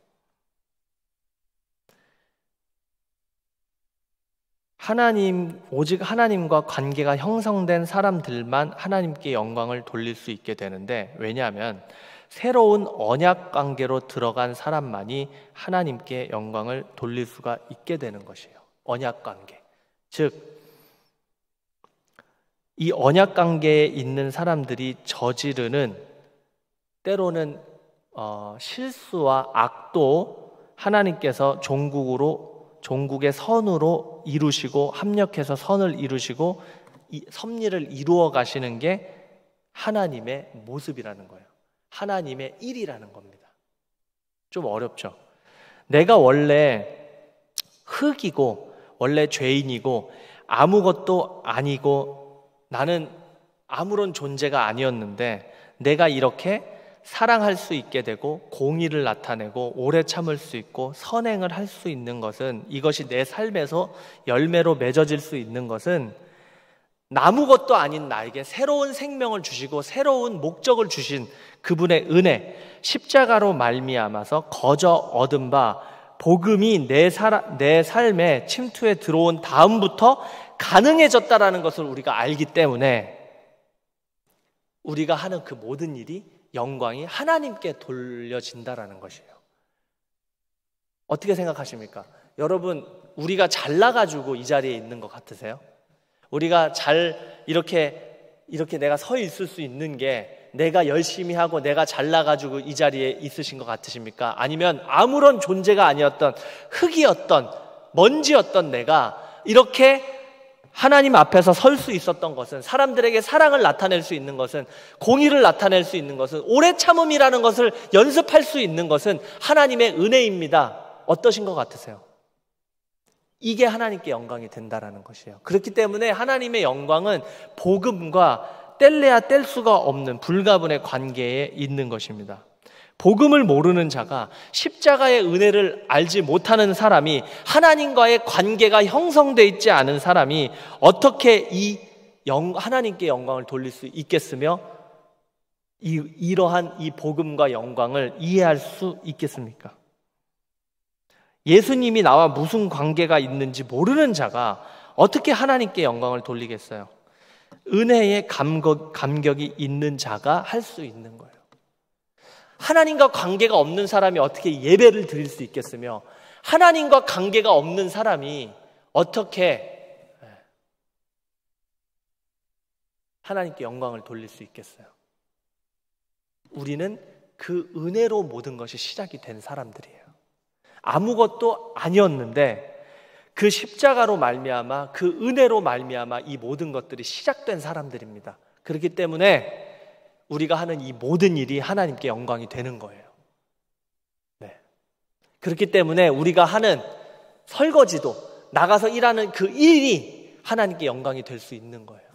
오직 하나님과 관계가 형성된 사람들만 하나님께 영광을 돌릴 수 있게 되는데, 왜냐하면 새로운 언약 관계로 들어간 사람만이 하나님께 영광을 돌릴 수가 있게 되는 것이에요. 언약 관계. 즉, 이 언약 관계에 있는 사람들이 저지르는 때로는 실수와 악도 하나님께서 종국의 선으로 이루시고 합력해서 선을 이루시고 섭리를 이루어 가시는 게 하나님의 모습이라는 거예요. 하나님의 일이라는 겁니다. 좀 어렵죠? 내가 원래 흙이고 원래 죄인이고 아무것도 아니고 나는 아무런 존재가 아니었는데, 내가 이렇게 사랑할 수 있게 되고 공의를 나타내고 오래 참을 수 있고 선행을 할 수 있는 것은, 이것이 내 삶에서 열매로 맺어질 수 있는 것은 아무것도 아닌 나에게 새로운 생명을 주시고 새로운 목적을 주신 그분의 은혜, 십자가로 말미암아서 거저 얻은 바 복음이 내 삶에 침투해 들어온 다음부터 가능해졌다라는 것을 우리가 알기 때문에 우리가 하는 그 모든 일이 영광이 하나님께 돌려진다라는 것이에요. 어떻게 생각하십니까? 여러분, 우리가 잘나가지고 이 자리에 있는 것 같으세요? 우리가 이렇게 내가 서 있을 수 있는 게 내가 열심히 하고 내가 잘나가지고 이 자리에 있으신 것 같으십니까? 아니면 아무런 존재가 아니었던 흙이었던 먼지였던 내가 이렇게 하나님 앞에서 설 수 있었던 것은, 사람들에게 사랑을 나타낼 수 있는 것은, 공의를 나타낼 수 있는 것은, 오래 참음이라는 것을 연습할 수 있는 것은 하나님의 은혜입니다. 어떠신 것 같으세요? 이게 하나님께 영광이 된다라는 것이에요. 그렇기 때문에 하나님의 영광은 복음과 뗄래야 뗄 수가 없는 불가분의 관계에 있는 것입니다. 복음을 모르는 자가, 십자가의 은혜를 알지 못하는 사람이, 하나님과의 관계가 형성되어 있지 않은 사람이 어떻게 하나님께 영광을 돌릴 수 있겠으며 이러한 이 복음과 영광을 이해할 수 있겠습니까? 예수님이 나와 무슨 관계가 있는지 모르는 자가 어떻게 하나님께 영광을 돌리겠어요? 은혜의 감격이 있는 자가 할 수 있는 거예요. 하나님과 관계가 없는 사람이 어떻게 예배를 드릴 수 있겠으며, 하나님과 관계가 없는 사람이 어떻게 하나님께 영광을 돌릴 수 있겠어요? 우리는 그 은혜로 모든 것이 시작이 된 사람들이에요. 아무것도 아니었는데 그 십자가로 말미암아, 그 은혜로 말미암아 이 모든 것들이 시작된 사람들입니다. 그렇기 때문에 우리가 하는 이 모든 일이 하나님께 영광이 되는 거예요. 네. 그렇기 때문에 우리가 하는 설거지도, 나가서 일하는 그 일이 하나님께 영광이 될 수 있는 거예요.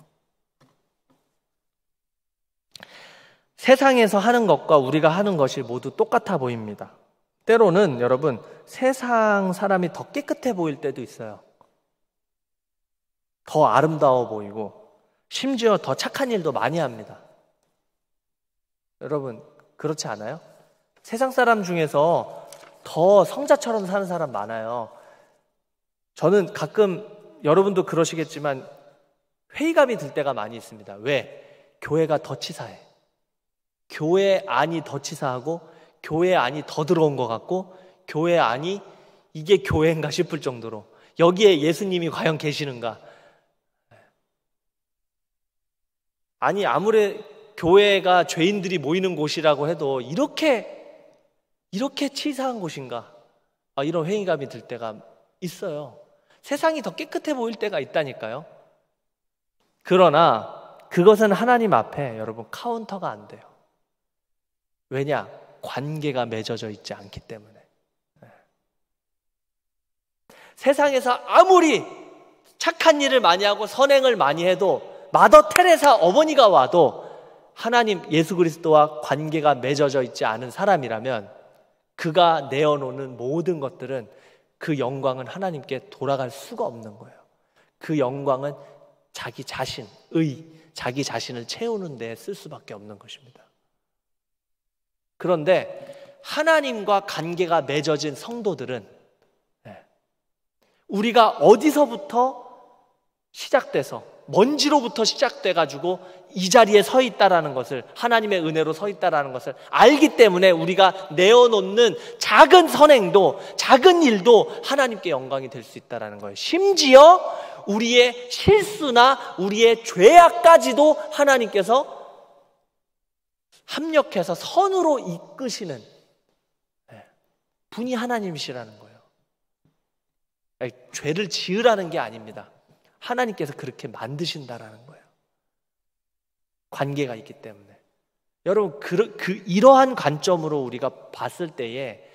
세상에서 하는 것과 우리가 하는 것이 모두 똑같아 보입니다. 때로는 여러분, 세상 사람이 더 깨끗해 보일 때도 있어요. 더 아름다워 보이고 심지어 더 착한 일도 많이 합니다. 여러분, 그렇지 않아요? 세상 사람 중에서 더 성자처럼 사는 사람 많아요. 저는 가끔, 여러분도 그러시겠지만 회의감이 들 때가 많이 있습니다. 왜? 교회가 더 치사해. 교회 안이 더 치사하고 교회 안이 더 들어온 것 같고 교회 안이 이게 교회인가 싶을 정도로, 여기에 예수님이 과연 계시는가? 아니, 아무리 교회가 죄인들이 모이는 곳이라고 해도 이렇게 치사한 곳인가? 이런 회의감이 들 때가 있어요. 세상이 더 깨끗해 보일 때가 있다니까요. 그러나 그것은 하나님 앞에 여러분 카운터가 안 돼요. 왜냐? 관계가 맺어져 있지 않기 때문에. 세상에서 아무리 착한 일을 많이 하고 선행을 많이 해도, 마더 테레사 어머니가 와도 하나님 예수 그리스도와 관계가 맺어져 있지 않은 사람이라면 그가 내어놓는 모든 것들은, 그 영광은 하나님께 돌아갈 수가 없는 거예요. 그 영광은 자기 자신을 채우는 데 쓸 수밖에 없는 것입니다. 그런데 하나님과 관계가 맺어진 성도들은 우리가 어디서부터 시작돼서, 먼지로부터 시작돼가지고 이 자리에 서 있다라는 것을, 하나님의 은혜로 서 있다라는 것을 알기 때문에 우리가 내어놓는 작은 선행도, 작은 일도 하나님께 영광이 될 수 있다라는 거예요. 심지어 우리의 실수나 우리의 죄악까지도 하나님께서 합력해서 선으로 이끄시는 분이 하나님이시라는 거예요. 죄를 지으라는 게 아닙니다. 하나님께서 그렇게 만드신다라는 거예요. 관계가 있기 때문에. 여러분, 이러한 관점으로 우리가 봤을 때에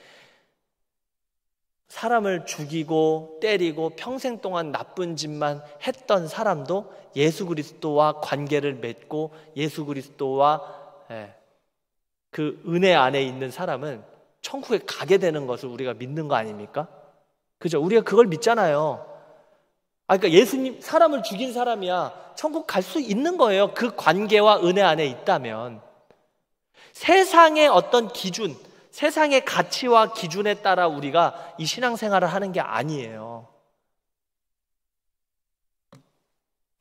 사람을 죽이고 때리고 평생 동안 나쁜 짓만 했던 사람도 예수 그리스도와 관계를 맺고 예수 그리스도와 그 은혜 안에 있는 사람은 천국에 가게 되는 것을 우리가 믿는 거 아닙니까? 그죠? 우리가 그걸 믿잖아요. 그러니까 예수님, 사람을 죽인 사람이야 천국 갈 수 있는 거예요. 그 관계와 은혜 안에 있다면. 세상의 어떤 기준, 세상의 가치와 기준에 따라 우리가 이 신앙생활을 하는 게 아니에요.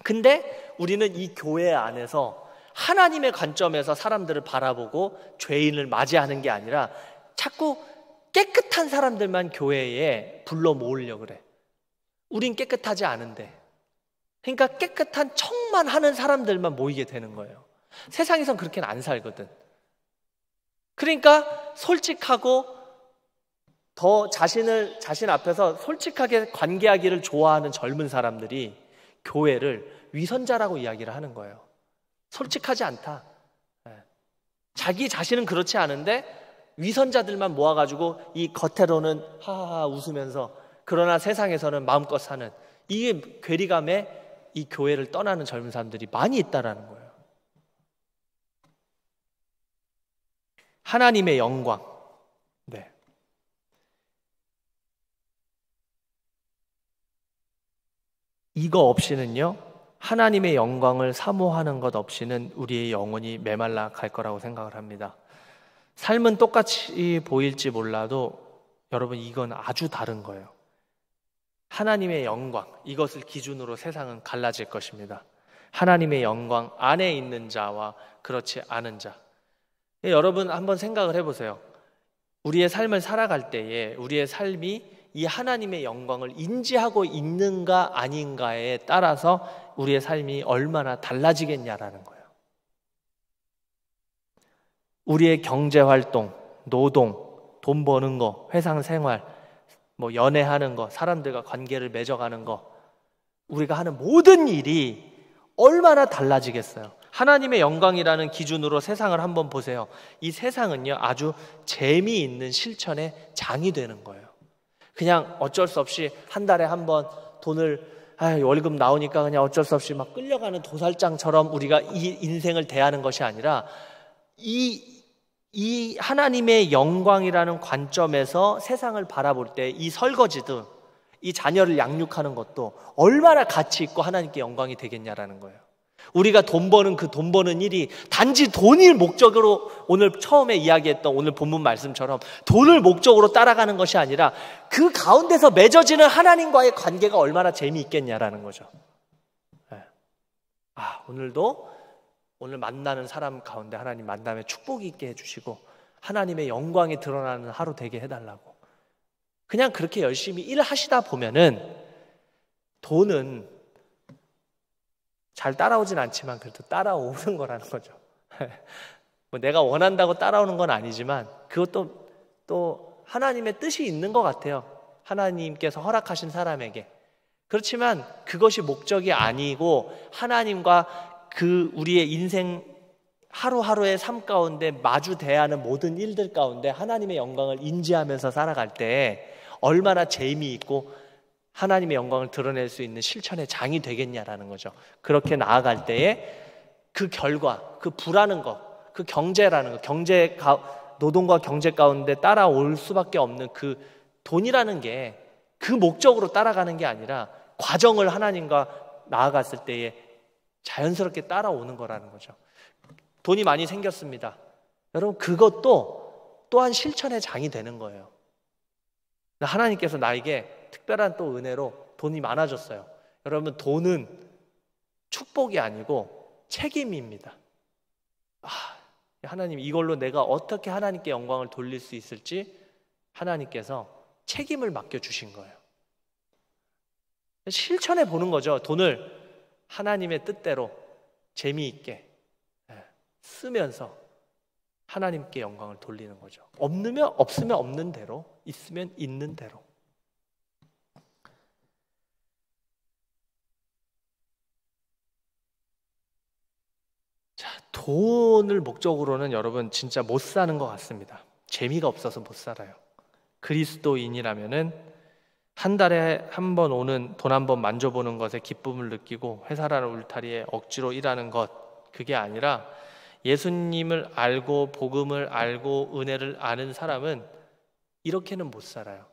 근데 우리는 이 교회 안에서 하나님의 관점에서 사람들을 바라보고 죄인을 맞이하는 게 아니라 자꾸 깨끗한 사람들만 교회에 불러 모으려고 그래. 우린 깨끗하지 않은데. 그러니까 깨끗한 척만 하는 사람들만 모이게 되는 거예요. 세상에선 그렇게는 안 살거든. 그러니까 솔직하고 더 자신 앞에서 솔직하게 관계하기를 좋아하는 젊은 사람들이 교회를 위선자라고 이야기를 하는 거예요. 솔직하지 않다. 자기 자신은 그렇지 않은데 위선자들만 모아가지고 이 겉으로는 하하하 웃으면서 그러나 세상에서는 마음껏 사는, 이게 괴리감에 이 교회를 떠나는 젊은 사람들이 많이 있다라는 거예요. 하나님의 영광. 네. 이거 없이는요, 하나님의 영광을 사모하는 것 없이는 우리의 영혼이 메말라 갈 거라고 생각을 합니다. 삶은 똑같이 보일지 몰라도 여러분, 이건 아주 다른 거예요. 하나님의 영광, 이것을 기준으로 세상은 갈라질 것입니다. 하나님의 영광 안에 있는 자와 그렇지 않은 자. 여러분 한번 생각을 해보세요. 우리의 삶을 살아갈 때에 우리의 삶이 이 하나님의 영광을 인지하고 있는가 아닌가에 따라서 우리의 삶이 얼마나 달라지겠냐라는 거예요. 우리의 경제활동, 노동, 돈 버는 거, 회사 생활, 연애하는 거, 사람들과 관계를 맺어가는 거, 우리가 하는 모든 일이 얼마나 달라지겠어요. 하나님의 영광이라는 기준으로 세상을 한번 보세요. 이 세상은요, 아주 재미있는 실천의 장이 되는 거예요. 그냥 어쩔 수 없이 한 달에 한 번 돈을 월급 나오니까 그냥 어쩔 수 없이 막 끌려가는 도살장처럼 우리가 이 인생을 대하는 것이 아니라 이 하나님의 영광이라는 관점에서 세상을 바라볼 때 이 설거지도, 이 자녀를 양육하는 것도 얼마나 가치 있고 하나님께 영광이 되겠냐라는 거예요. 우리가 돈 버는 그 돈 버는 일이 단지 돈을 목적으로, 오늘 처음에 이야기했던 오늘 본문 말씀처럼 돈을 목적으로 따라가는 것이 아니라 그 가운데서 맺어지는 하나님과의 관계가 얼마나 재미있겠냐라는 거죠. 오늘 만나는 사람 가운데 하나님 만남에 축복이 있게 해주시고 하나님의 영광이 드러나는 하루 되게 해달라고. 그냥 그렇게 열심히 일하시다 보면은 돈은 잘 따라오진 않지만 그래도 따라오는 거라는 거죠. 내가 원한다고 따라오는 건 아니지만 그것도 또 하나님의 뜻이 있는 것 같아요. 하나님께서 허락하신 사람에게. 그렇지만 그것이 목적이 아니고 하나님과 우리의 인생 하루하루의 삶 가운데 마주 대하는 모든 일들 가운데 하나님의 영광을 인지하면서 살아갈 때 얼마나 재미있고 하나님의 영광을 드러낼 수 있는 실천의 장이 되겠냐라는 거죠. 그렇게 나아갈 때에 그 결과, 그 부라는 것, 그 경제라는 것, 노동과 경제 가운데 따라올 수밖에 없는 그 돈이라는 게 그 목적으로 따라가는 게 아니라 과정을 하나님과 나아갔을 때에 자연스럽게 따라오는 거라는 거죠. 돈이 많이 생겼습니다. 여러분, 그것도 또한 실천의 장이 되는 거예요. 하나님께서 나에게 특별한 또 은혜로 돈이 많아졌어요. 여러분, 돈은 축복이 아니고 책임입니다. 하나님, 이걸로 내가 어떻게 하나님께 영광을 돌릴 수 있을지 하나님께서 책임을 맡겨주신 거예요. 실천해 보는 거죠. 돈을 하나님의 뜻대로 재미있게 쓰면서 하나님께 영광을 돌리는 거죠. 없으면 없는 대로, 있으면 있는 대로. 자, 돈을 목적으로는 여러분 진짜 못 사는 것 같습니다. 재미가 없어서 못 살아요. 그리스도인이라면은 한 달에 한 번 오는 돈 한 번 만져보는 것에 기쁨을 느끼고 회사라는 울타리에 억지로 일하는 것, 그게 아니라 예수님을 알고 복음을 알고 은혜를 아는 사람은 이렇게는 못 살아요.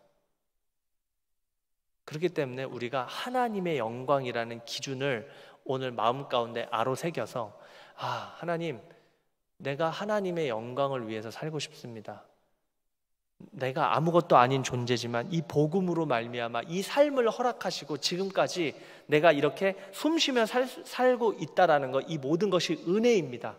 그렇기 때문에 우리가 하나님의 영광이라는 기준을 오늘 마음 가운데 아로새겨서 하나님, 내가 하나님의 영광을 위해서 살고 싶습니다. 내가 아무것도 아닌 존재지만 이 복음으로 말미암아 이 삶을 허락하시고 지금까지 내가 이렇게 숨쉬며 살고 있다라는 것, 이 모든 것이 은혜입니다.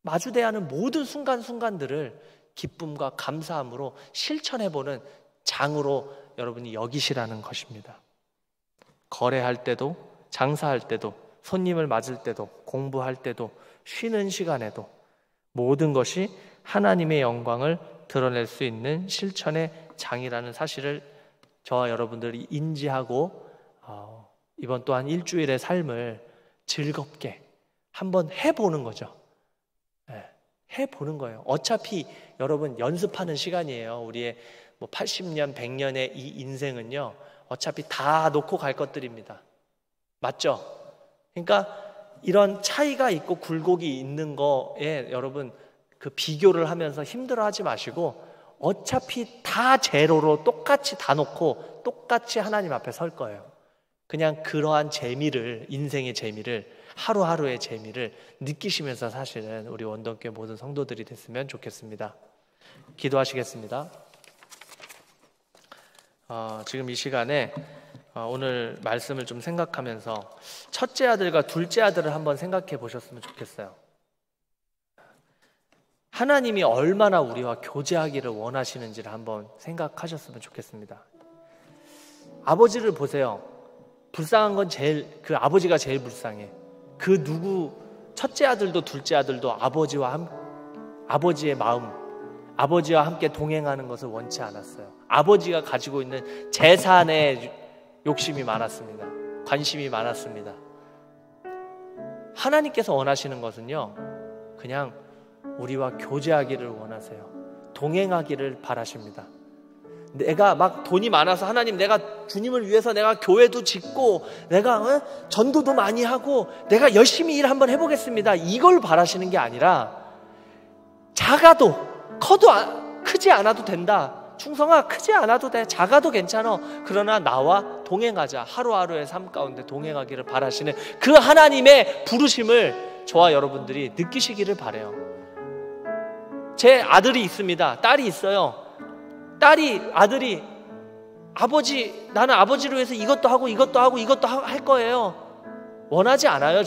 마주대하는 모든 순간순간들을 기쁨과 감사함으로 실천해보는 장으로 여러분이 여기시라는 것입니다. 거래할 때도, 장사할 때도, 손님을 맞을 때도, 공부할 때도, 쉬는 시간에도 모든 것이 하나님의 영광을 드러낼 수 있는 실천의 장이라는 사실을 저와 여러분들이 인지하고 이번 또한 일주일의 삶을 즐겁게 한번 해보는 거죠. 해보는 거예요. 어차피 여러분 연습하는 시간이에요. 우리의 80년, 100년의 이 인생은요, 어차피 다 놓고 갈 것들입니다. 맞죠? 그러니까 이런 차이가 있고 굴곡이 있는 거에 여러분 그 비교를 하면서 힘들어하지 마시고 어차피 다 제로로 똑같이 다 놓고 똑같이 하나님 앞에 설 거예요. 그냥 그러한 재미를, 인생의 재미를, 하루하루의 재미를 느끼시면서 사실은 우리 원동교회 모든 성도들이 됐으면 좋겠습니다. 기도하시겠습니다. 지금 이 시간에 오늘 말씀을 좀 생각하면서 첫째 아들과 둘째 아들을 한번 생각해 보셨으면 좋겠어요. 하나님이 얼마나 우리와 교제하기를 원하시는지를 한번 생각하셨으면 좋겠습니다. 아버지를 보세요. 불쌍한 건 그 아버지가 제일 불쌍해. 그 누구, 첫째 아들도 둘째 아들도 아버지의 마음, 아버지와 함께 동행하는 것을 원치 않았어요. 아버지가 가지고 있는 재산에 욕심이 많았습니다. 관심이 많았습니다. 하나님께서 원하시는 것은요, 그냥 우리와 교제하기를 원하세요. 동행하기를 바라십니다. 내가 막 돈이 많아서 하나님, 내가 주님을 위해서 내가 교회도 짓고 내가 전도도 많이 하고 내가 열심히 일 한번 해보겠습니다, 이걸 바라시는 게 아니라 작아도 커도 크지 않아도 된다. 충성아, 크지 않아도 돼. 작아도 괜찮아. 그러나 나와 동행하자. 하루하루의 삶 가운데 동행하기를 바라시는 그 하나님의 부르심을 저와 여러분들이 느끼시기를 바라요. 제 아들이 있습니다. 딸이 있어요. 아들이 아버지, 나는 아버지를 위해서 이것도 하고 이것도 하고 이것도 할 거예요. 원하지 않아요.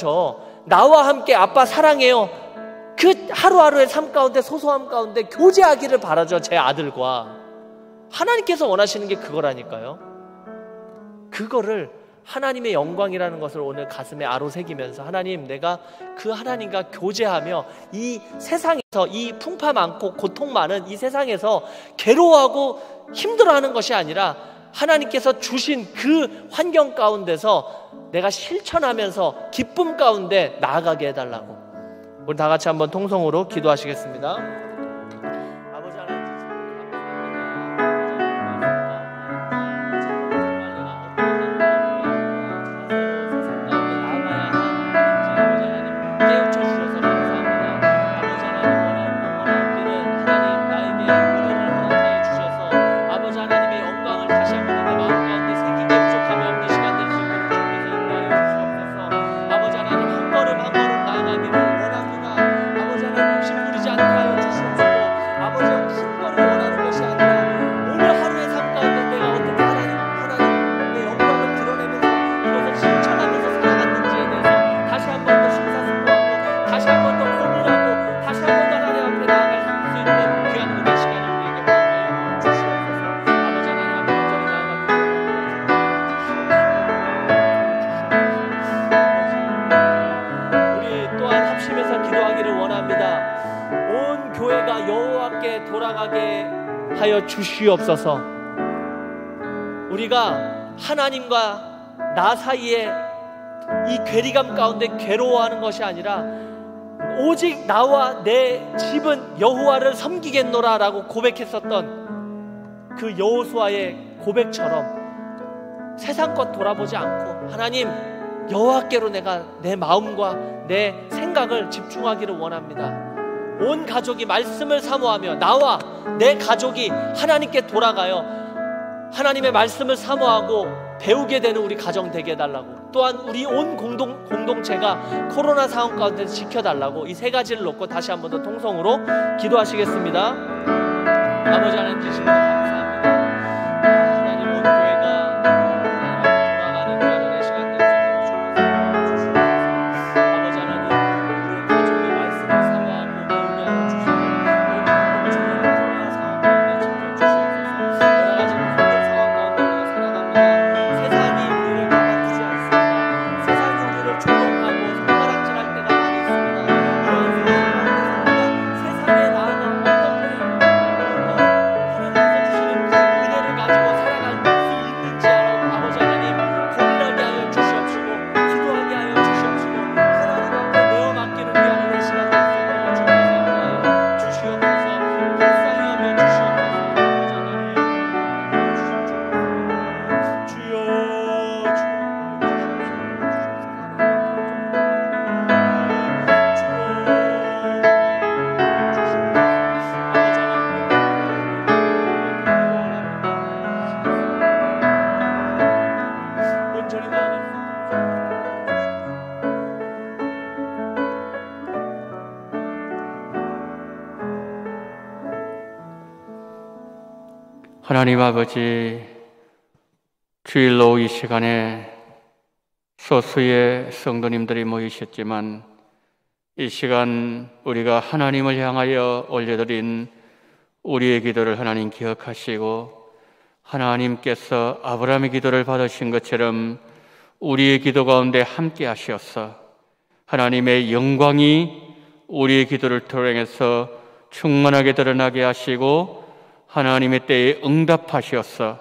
나와 함께 아빠 사랑해요. 그 하루하루의 삶 가운데, 소소함 가운데 교제하기를 바라죠. 제 아들과 하나님께서 원하시는 게 그거라니까요. 그거를 하나님의 영광이라는 것을 오늘 가슴에 아로새기면서, 하나님, 내가 그 하나님과 교제하며 이 세상에서, 이 풍파 많고 고통 많은 이 세상에서 괴로워하고 힘들어하는 것이 아니라 하나님께서 주신 그 환경 가운데서 내가 실천하면서 기쁨 가운데 나아가게 해달라고. 우리 다 같이 한번 통성으로 기도하시겠습니다. 주시옵소서. 우리가 하나님과 나 사이에 이 괴리감 가운데 괴로워하는 것이 아니라 오직 나와 내 집은 여호와를 섬기겠노라 라고 고백했었던 그 여호수아의 고백처럼 세상 것 돌아보지 않고 하나님, 여호와께로 내가 내 마음과 내 생각을 집중하기를 원합니다. 온 가족이 말씀을 사모하며 나와 내 가족이 하나님께 돌아가요 하나님의 말씀을 사모하고 배우게 되는 우리 가정 되게 해달라고, 또한 우리 온 공동체가 코로나 상황 가운데 지켜달라고, 이 세 가지를 놓고 다시 한 번 더 통성으로 기도하시겠습니다. 아버지 하나님, 주시면 감사합니다. 하나님, 온 교회가 돌아가는 가정의 시간 될 수 있도록 주옵소서. 아버지 하나님, 우리 가족의 말씀을 사모하고 배우게 하여 주시고 온 공동체를 코로나 상황 가운데 지켜주시옵소서. 여러 가지 힘든 상황 가운데 우리가 살아갑니다. 세상이 우리를 가만두지 않습니다. 세상이 우리를 조롱하고 하나님 아버지, 주일 오후 이 시간에 소수의 성도님들이 모이셨지만 이 시간 우리가 하나님을 향하여 올려드린 우리의 기도를 하나님 기억하시고 하나님께서 아브라함의 기도를 받으신 것처럼 우리의 기도 가운데 함께 하시옵소서. 하나님의 영광이 우리의 기도를 통해서 충만하게 드러나게 하시고 하나님의 때에 응답하시옵소서.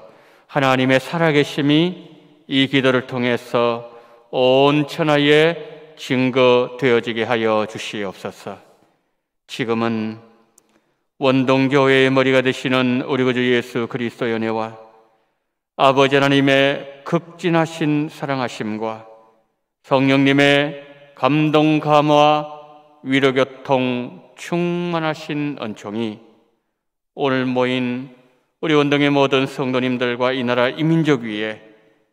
하나님의 살아계심이 이 기도를 통해서 온 천하에 증거되어지게 하여 주시옵소서. 지금은 원동교회의 머리가 되시는 우리 구주 예수 그리스도의 은혜와 아버지 하나님의 극진하신 사랑하심과 성령님의 감동 감화 위로교통 충만하신 은총이 오늘 모인 우리 원동의 모든 성도님들과 이 나라 이민족 위에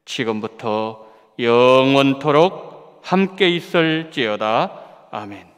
지금부터 영원토록 함께 있을지어다. 아멘.